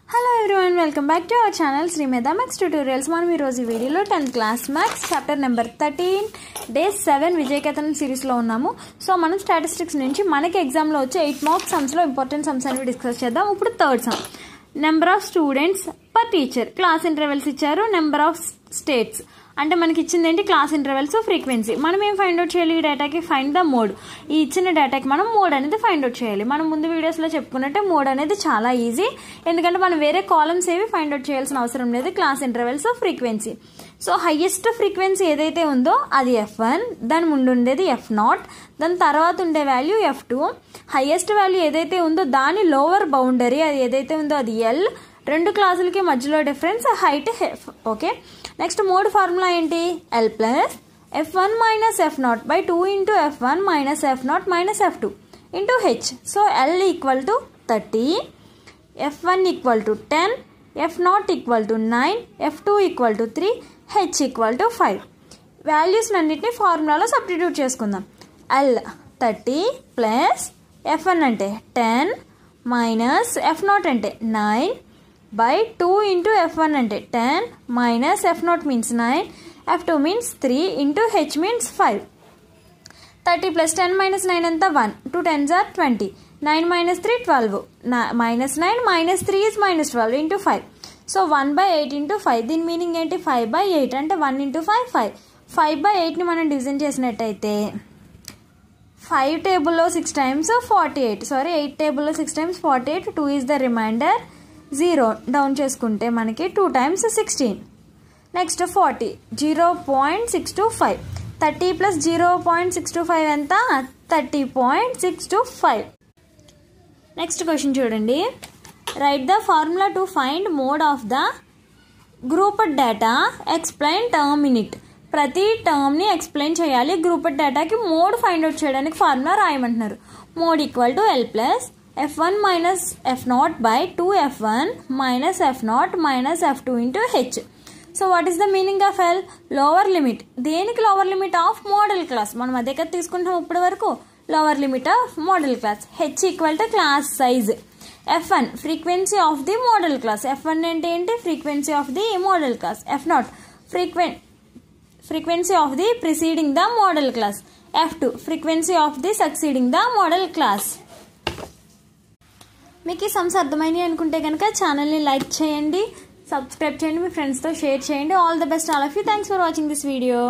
Hello everyone, welcome back to our channel Srimedha Max Tutorials. మనం ఈ రోజు వీడియోలో 10th class maths chapter number 13 day 7 Vijayaketanam series లో ఉన్నాము. సో మనం స్టాటిస్టిక్స్ నుంచి మనకి ఎగ్జామ్ లో వచ్చే 8 మార్క్స్ సమ్స్ లో ఇంపార్టెంట్ సమ్స్ అనేవి డిస్కస్ చేద్దాం. ఇప్పుడు third sum, number of students per teacher, class intervals ఇచ్చారు, నెంబర్ ఆఫ్ స్టేట్స్ అంటే మనకి ఇచ్చింది ఏంటి, క్లాస్ ఇంటర్వెల్స్, ఫ్రీక్వెన్సీ. మనం ఏం ఫైండ్ అవుట్ చేయాలి, ఈ డేటాకి ఫైండ్ ద మోడ్. ఈ ఇచ్చిన డేటాకి మనం మోడ్ అనేది ఫైండ్ అవుట్ చేయాలి. మనం ముందు వీడియోస్లో చెప్పుకున్నట్టే మోడ్ అనేది చాలా ఈజీ, ఎందుకంటే మనం వేరే కాలమ్స్ ఏవి ఫైండ్ అవుట్ చేయాల్సిన అవసరం లేదు. Class intervals, frequency. So highest frequency ఏదైతే ఉందో అది F1, దాని ముందు ఉండేది F0, దాని తర్వాత ఉండే వాల్యూ F2. హైయెస్ట్ వాల్యూ ఏదైతే ఉందో దాని లోవర్ బౌండరీ అది ఏదైతే ఉందో అది L. రెండు క్లాసులకి మధ్యలో difference height F. Okay, next mode formula ఏంటి, L plus F1 minus F0 by 2 into F1 minus F0 minus F2 into H. So L equal to 30, F1 equal to 10, F0 equal to 9, F2 equal to 3, H equal to 5. Values అన్నిటిని ఫార్ములాలో substitute చేసుకుందాం. L 30 plus F1 అంటే 10 minus F0 అంటే 9 by 2 into F1 అంటే 10 minus F0 means 9, F2 means 3 into H means 5. 30 plus 10 minus 9 ఎంత 1, 2 10s are 20, 9 minus 3 12, minus 9 minus 3 is minus 12 into 5. So 1 by 8 into 5, దీని meaning ఏంటి, 5 by 8 అంటే 1 into 5 5. 5 by 8ని మనం division చేసినట్టయితే 5 టేబుల్లో 6 times 48, 8 టేబుల్లో 6 times 48, 2 is the remainder, 0 down చేసుకుంటే మనకి 2 times 16. నెక్స్ట్ 40, 0.625, 30 ప్లస్ 0.625 ఎంత, 30.625. నెక్స్ట్ క్వశ్చన్ చూడండి, write the formula to find mode of the grouped data, explain term in it. ప్రతి టర్మ్ని ఎక్స్ప్లెయిన్ చేయాలి. గ్రూప్డ్ డేటాకి మోడ్ ఫైండ్ అవుట్ చేయడానికి ఫార్ములా రాయమంటున్నారు. Mode equal to L plus F1 minus F0 by 2 F1 minus F0 minus F2 into H. So what is the meaning of L? Lower limit. దేనికి lower limit of modal class, మనం అదే కదా తీసుకుంటాం ఇప్పటి వరకు. Lower limit of modal class. H equal to class size. F1 frequency of the modal class. F1 అంటే ఏంటి, frequency of the modal class. F0 frequency of the preceding the modal class. F2 frequency of the succeeding the modal class. మీకు ఈ sums అర్థమైనవి అనుకుంటే కనుక ఛానల్ని like చేయండి, subscribe చేయండి, మీ ఫ్రెండ్స్తో షేర్ చేయండి. All the best all of you. Thanks for watching this video.